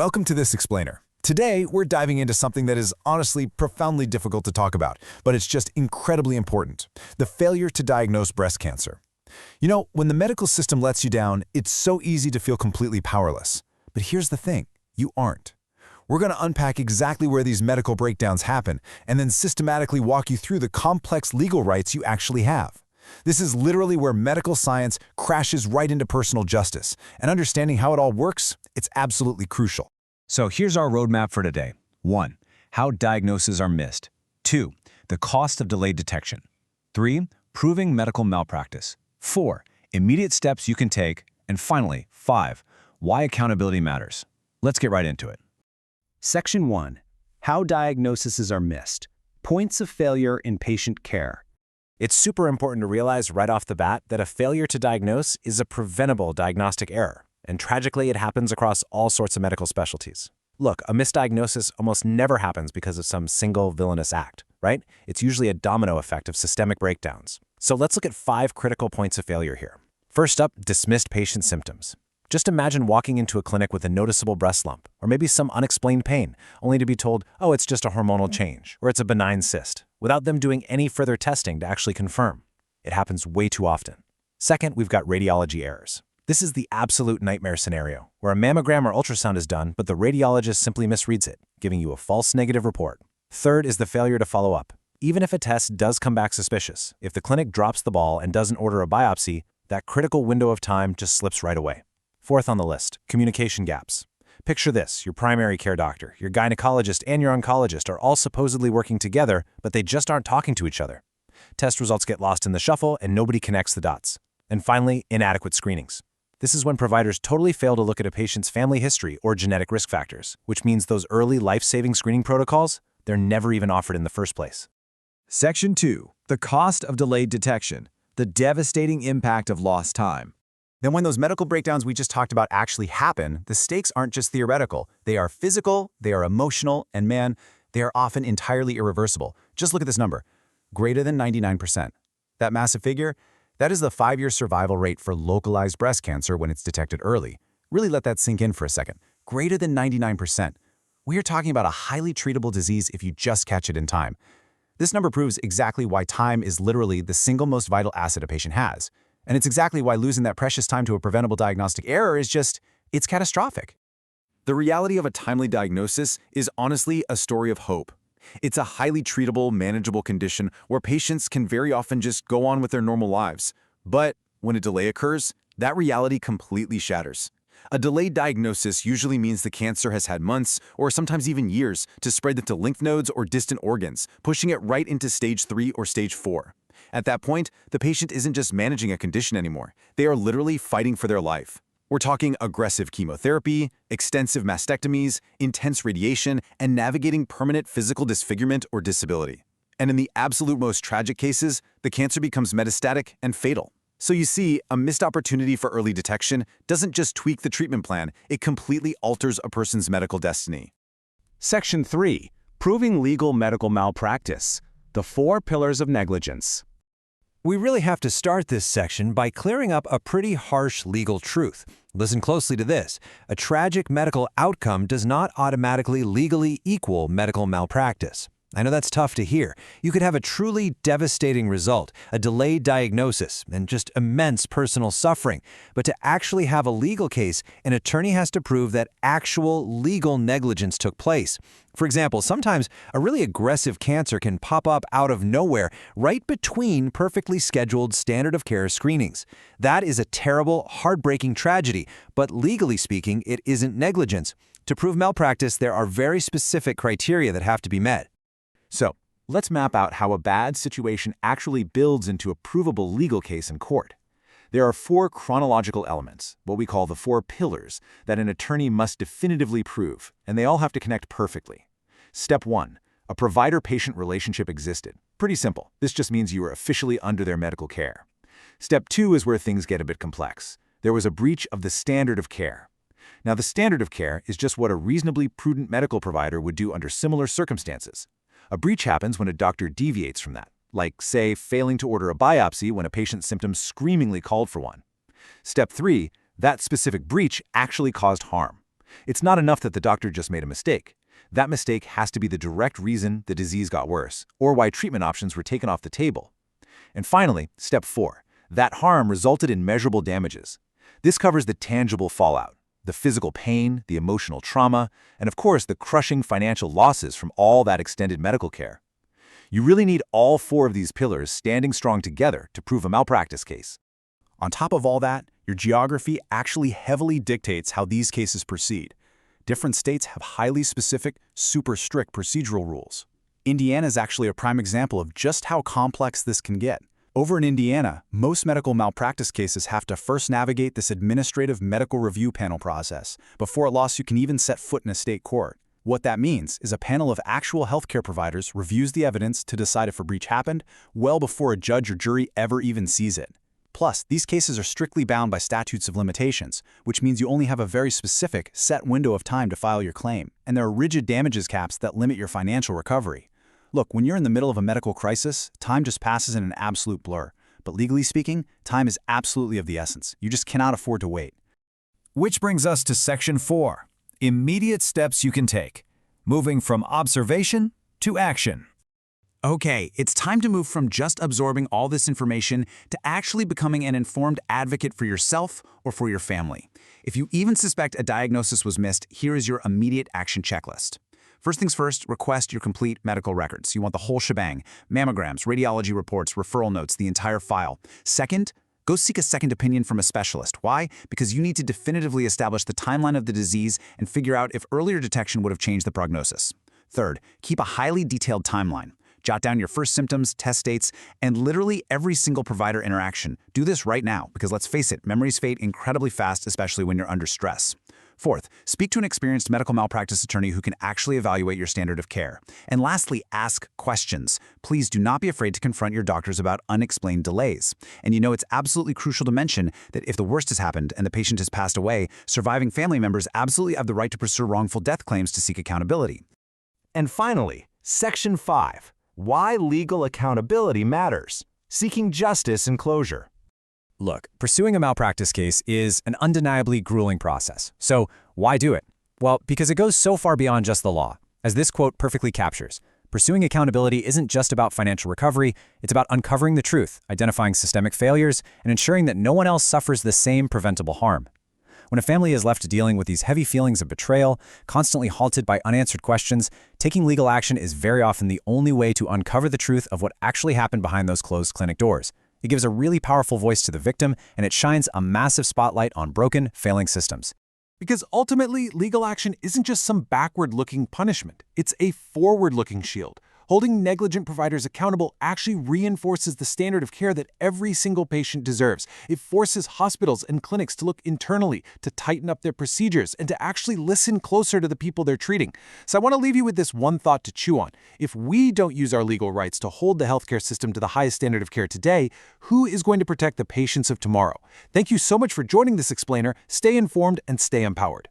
Welcome to This Explainer. Today, we're diving into something that is honestly profoundly difficult to talk about, but it's just incredibly important: the failure to diagnose breast cancer. You know, when the medical system lets you down, it's so easy to feel completely powerless. But here's the thing, you aren't. We're going to unpack exactly where these medical breakdowns happen, and then systematically walk you through the complex legal rights you actually have. This is literally where medical science crashes right into personal justice, and understanding how it all works, it's absolutely crucial. So here's our roadmap for today. 1. How diagnoses are missed. 2. The cost of delayed detection. 3. Proving medical malpractice. 4. Immediate steps you can take. And finally, 5. Why accountability matters. Let's get right into it. Section 1. How diagnoses are missed. Points of failure in patient care. It's super important to realize right off the bat that a failure to diagnose is a preventable diagnostic error, and tragically it happens across all sorts of medical specialties. Look, a misdiagnosis almost never happens because of some single villainous act, right? It's usually a domino effect of systemic breakdowns. So let's look at 5 critical points of failure here. First up, dismissed patient symptoms. Just imagine walking into a clinic with a noticeable breast lump, or maybe some unexplained pain, only to be told, oh, it's just a hormonal change, or it's a benign cyst, without them doing any further testing to actually confirm. It happens way too often. Second, we've got radiology errors. This is the absolute nightmare scenario, where a mammogram or ultrasound is done, but the radiologist simply misreads it, giving you a false negative report. Third is the failure to follow up. Even if a test does come back suspicious, if the clinic drops the ball and doesn't order a biopsy, that critical window of time just slips right away. Fourth on the list, communication gaps. Picture this: your primary care doctor, your gynecologist, and your oncologist are all supposedly working together, but they just aren't talking to each other. Test results get lost in the shuffle, and nobody connects the dots. And finally, inadequate screenings. This is when providers totally fail to look at a patient's family history or genetic risk factors, which means those early life-saving screening protocols, they're never even offered in the first place. Section 2. The cost of delayed detection. The devastating impact of lost time. Then when those medical breakdowns we just talked about actually happen, the stakes aren't just theoretical. They are physical, they are emotional, and man, they are often entirely irreversible. Just look at this number: greater than 99%. That massive figure, that is the 5-year survival rate for localized breast cancer when it's detected early. Really let that sink in for a second. Greater than 99%. We are talking about a highly treatable disease if you just catch it in time. This number proves exactly why time is literally the single most vital asset a patient has. And it's exactly why losing that precious time to a preventable diagnostic error is it's catastrophic. The reality of a timely diagnosis is honestly a story of hope. It's a highly treatable, manageable condition where patients can very often just go on with their normal lives. But when a delay occurs, that reality completely shatters. A delayed diagnosis usually means the cancer has had months, or sometimes even years, to spread into lymph nodes or distant organs, pushing it right into stage 3 or stage 4. At that point, the patient isn't just managing a condition anymore. They are literally fighting for their life. We're talking aggressive chemotherapy, extensive mastectomies, intense radiation, and navigating permanent physical disfigurement or disability. And in the absolute most tragic cases, the cancer becomes metastatic and fatal. So you see, a missed opportunity for early detection doesn't just tweak the treatment plan, it completely alters a person's medical destiny. Section 3. Proving legal medical malpractice. The 4 pillars of negligence. We really have to start this section by clearing up a pretty harsh legal truth. Listen closely to this. A tragic medical outcome does not automatically legally equal medical malpractice. I know that's tough to hear. You could have a truly devastating result, a delayed diagnosis, and just immense personal suffering. But to actually have a legal case, an attorney has to prove that actual legal negligence took place. For example, sometimes a really aggressive cancer can pop up out of nowhere right between perfectly scheduled standard of care screenings. That is a terrible, heartbreaking tragedy, but legally speaking, it isn't negligence. To prove malpractice, there are very specific criteria that have to be met. So, let's map out how a bad situation actually builds into a provable legal case in court. There are 4 chronological elements, what we call the 4 pillars, that an attorney must definitively prove, and they all have to connect perfectly. Step 1. A provider-patient relationship existed. Pretty simple. This just means you were officially under their medical care. Step 2 is where things get a bit complex. There was a breach of the standard of care. Now, the standard of care is just what a reasonably prudent medical provider would do under similar circumstances. A breach happens when a doctor deviates from that, like, say, failing to order a biopsy when a patient's symptoms screamingly called for one. Step 3, that specific breach actually caused harm. It's not enough that the doctor just made a mistake. That mistake has to be the direct reason the disease got worse, or why treatment options were taken off the table. And finally, step 4. That harm resulted in measurable damages. This covers the tangible fallout, the physical pain, the emotional trauma, and of course the crushing financial losses from all that extended medical care. You really need all 4 of these pillars standing strong together to prove a malpractice case. On top of all that, your geography actually heavily dictates how these cases proceed. Different states have highly specific, super strict procedural rules. Indiana is actually a prime example of just how complex this can get. Over in Indiana, most medical malpractice cases have to first navigate this administrative medical review panel process before a lawsuit can even set foot in a state court. What that means is a panel of actual healthcare providers reviews the evidence to decide if a breach happened well before a judge or jury ever even sees it. Plus, these cases are strictly bound by statutes of limitations, which means you only have a very specific, set window of time to file your claim, and there are rigid damages caps that limit your financial recovery. Look, when you're in the middle of a medical crisis, time just passes in an absolute blur. But legally speaking, time is absolutely of the essence. You just cannot afford to wait. Which brings us to Section 4, immediate steps you can take, moving from observation to action. Okay, it's time to move from just absorbing all this information to actually becoming an informed advocate for yourself or for your family. If you even suspect a diagnosis was missed, here is your immediate action checklist. First things first, request your complete medical records. You want the whole shebang: mammograms, radiology reports, referral notes, the entire file. Second, go seek a second opinion from a specialist. Why? Because you need to definitively establish the timeline of the disease and figure out if earlier detection would have changed the prognosis. Third, keep a highly detailed timeline. Jot down your first symptoms, test dates, and literally every single provider interaction. Do this right now, because let's face it, memories fade incredibly fast, especially when you're under stress. Fourth, speak to an experienced medical malpractice attorney who can actually evaluate your standard of care. And lastly, ask questions. Please do not be afraid to confront your doctors about unexplained delays. And you know, it's absolutely crucial to mention that if the worst has happened and the patient has passed away, surviving family members absolutely have the right to pursue wrongful death claims to seek accountability. And finally, Section 5. Why legal accountability matters. Seeking justice and closure. Look, pursuing a malpractice case is an undeniably grueling process. So why do it? Well, because it goes so far beyond just the law. As this quote perfectly captures, pursuing accountability isn't just about financial recovery, it's about uncovering the truth, identifying systemic failures, and ensuring that no one else suffers the same preventable harm. When a family is left dealing with these heavy feelings of betrayal, constantly halted by unanswered questions, taking legal action is very often the only way to uncover the truth of what actually happened behind those closed clinic doors. It gives a really powerful voice to the victim, and it shines a massive spotlight on broken, failing systems. Because ultimately, legal action isn't just some backward-looking punishment. It's a forward-looking shield. Holding negligent providers accountable actually reinforces the standard of care that every single patient deserves. It forces hospitals and clinics to look internally, to tighten up their procedures, and to actually listen closer to the people they're treating. So I want to leave you with this one thought to chew on. If we don't use our legal rights to hold the healthcare system to the highest standard of care today, who is going to protect the patients of tomorrow? Thank you so much for joining this explainer. Stay informed and stay empowered.